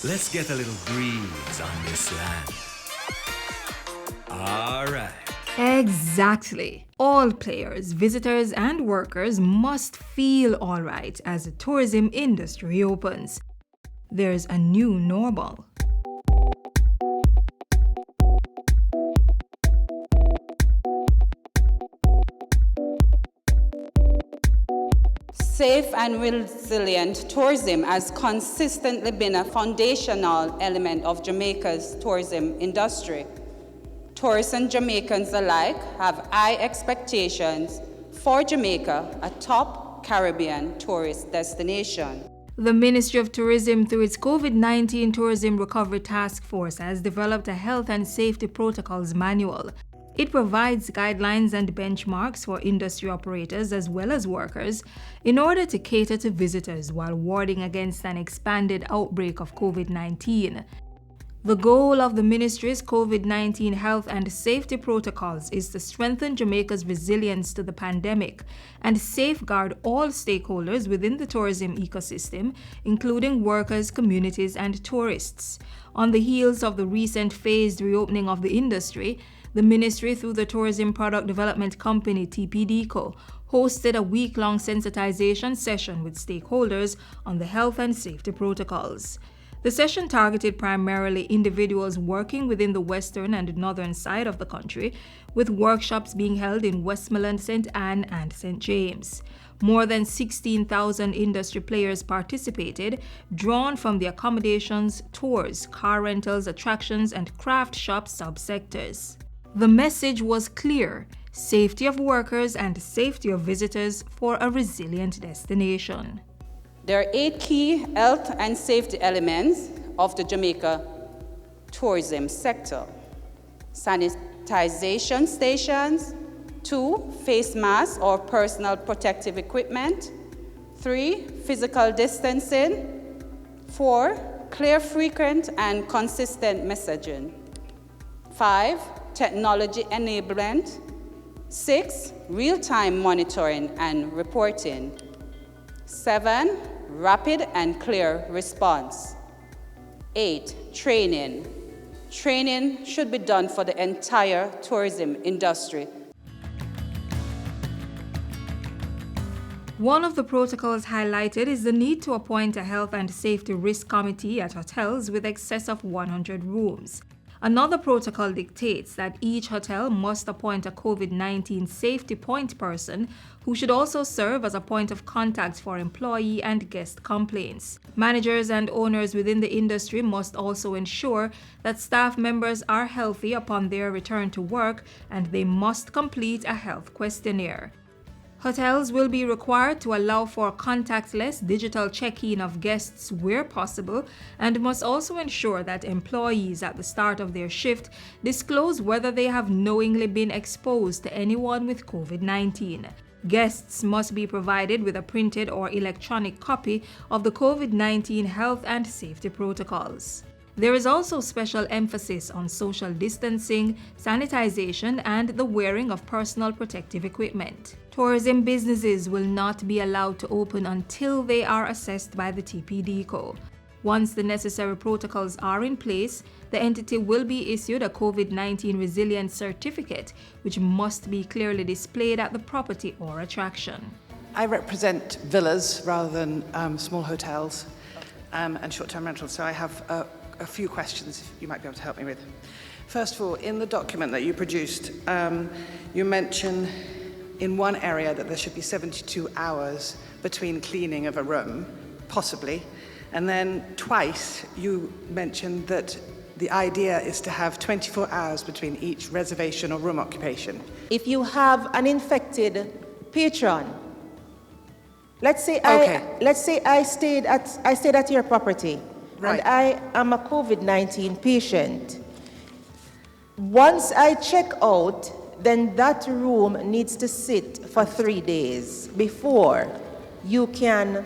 Let's get a little breeze on this land. All right. Exactly. All players, visitors, and workers must feel all right as the tourism industry opens. There's a new normal. Safe and resilient tourism has consistently been a foundational element of Jamaica's tourism industry. Tourists and Jamaicans alike have high expectations for Jamaica, a top Caribbean tourist destination. The Ministry of Tourism, through its COVID-19 Tourism Recovery Task Force, has developed a health and safety protocols manual. It provides guidelines and benchmarks for industry operators as well as workers in order to cater to visitors while warding against an expanded outbreak of COVID-19. The goal of the ministry's COVID-19 health and safety protocols is to strengthen Jamaica's resilience to the pandemic and safeguard all stakeholders within the tourism ecosystem, including workers, communities, and tourists. On the heels of the recent phased reopening of the industry, the ministry, through the Tourism Product Development Company (TPDCO), hosted a week-long sensitization session with stakeholders on the health and safety protocols. The session targeted primarily individuals working within the western and northern side of the country, with workshops being held in Westmoreland, St. Anne, and St. James. More than 16,000 industry players participated, drawn from the accommodations, tours, car rentals, attractions, and craft shop subsectors. The message was clear: safety of workers and safety of visitors for a resilient destination. There are 8 key health and safety elements of the Jamaica tourism sector. Sanitization stations, 2, face masks or personal protective equipment, 3, physical distancing, 4, clear, frequent, and consistent messaging, 5, technology enablement, 6, real-time monitoring and reporting, 7, rapid and clear response, 8, training. Training should be done for the entire tourism industry. One of the protocols highlighted is the need to appoint a health and safety risk committee at hotels with excess of 100 rooms. Another protocol dictates that each hotel must appoint a COVID-19 safety point person who should also serve as a point of contact for employee and guest complaints. Managers and owners within the industry must also ensure that staff members are healthy upon their return to work, and they must complete a health questionnaire. Hotels will be required to allow for contactless digital check-in of guests where possible, and must also ensure that employees at the start of their shift disclose whether they have knowingly been exposed to anyone with COVID-19. Guests must be provided with a printed or electronic copy of the COVID-19 health and safety protocols. There is also special emphasis on social distancing, sanitization, and the wearing of personal protective equipment. Tourism businesses will not be allowed to open until they are assessed by the TPDCO. Once the necessary protocols are in place, the entity will be issued a COVID-19 resilience certificate, which must be clearly displayed at the property or attraction. I represent villas rather than small hotels and short-term rentals, so I have a few questions you might be able to help me with. First of all, in the document that you produced, you mention in one area that there should be 72 hours between cleaning of a room, possibly, and then twice you mentioned that the idea is to have 24 hours between each reservation or room occupation. If you have an infected patron, let's say I stayed at your property. Right. And I am a COVID-19 patient. Once I check out, then that room needs to sit for 3 days before you can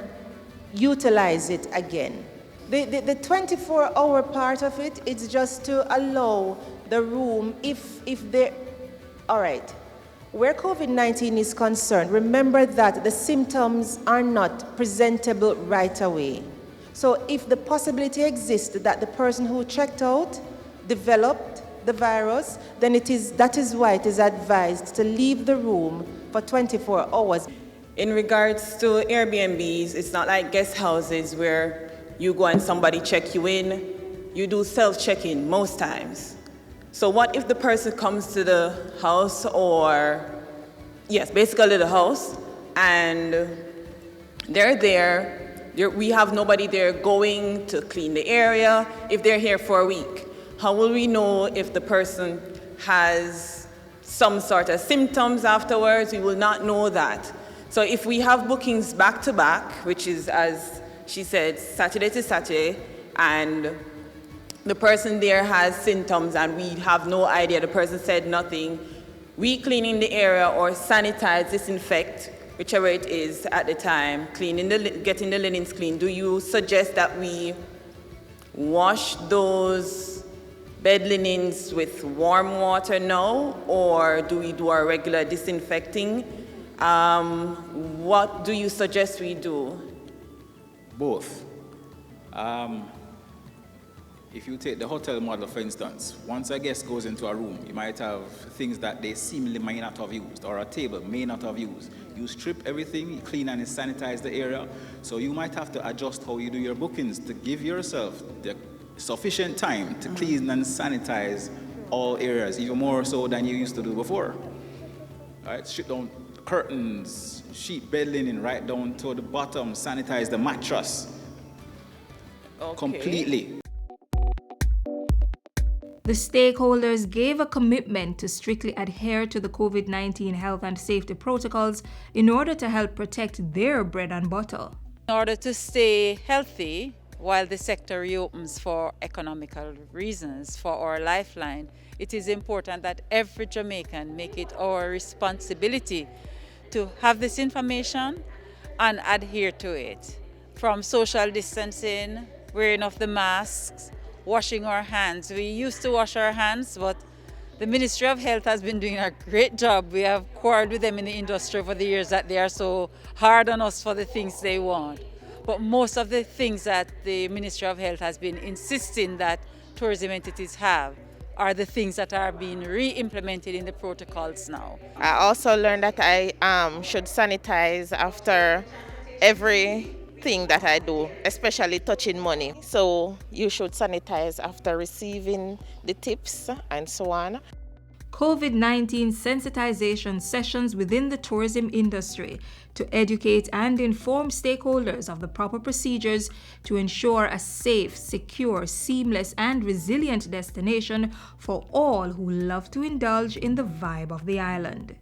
utilize it again. The 24-hour part of it is just to allow the room if they, all right. Where COVID-19 is concerned, remember that the symptoms are not presentable right away. So if the possibility exists that the person who checked out developed the virus, then that is why it is advised to leave the room for 24 hours. In regards to Airbnbs, it's not like guest houses where you go and somebody check you in. You do self-check-in most times. So what if the person comes to the house basically the house, and they're there, we have nobody there going to clean the area if they're here for a week. How will we know if the person has some sort of symptoms afterwards? We will not know that. So if we have bookings back to back, which is, as she said, Saturday to Saturday, and the person there has symptoms and we have no idea, the person said nothing, we clean in the area or sanitize, disinfect, whichever it is at the time, getting the linens clean. Do you suggest that we wash those bed linens with warm water now, or do we do our regular disinfecting? What do you suggest we do? Both. If you take the hotel model, for instance, once a guest goes into a room, you might have things that they seemingly may not have used, or a table may not have used. You strip everything, you clean and sanitize the area. So you might have to adjust how you do your bookings to give yourself the sufficient time to clean and sanitize all areas, even more so than you used to do before. All right, strip down curtains, sheet, bed linen, right down to the bottom, sanitize the mattress completely. The stakeholders gave a commitment to strictly adhere to the COVID-19 health and safety protocols in order to help protect their bread and butter. In order to stay healthy while the sector reopens for economical reasons, for our lifeline, it is important that every Jamaican make it our responsibility to have this information and adhere to it. From social distancing, wearing of the masks, washing our hands. We used to wash our hands, but the Ministry of Health has been doing a great job. We have quarreled with them in the industry over the years that they are so hard on us for the things they want. But most of the things that the Ministry of Health has been insisting that tourism entities have are the things that are being re-implemented in the protocols now. I also learned that I should sanitize after everything that I do, especially touching money. So you should sanitize after receiving the tips and so on. COVID-19 sensitization sessions within the tourism industry to educate and inform stakeholders of the proper procedures to ensure a safe, secure, seamless, and resilient destination for all who love to indulge in the vibe of the island.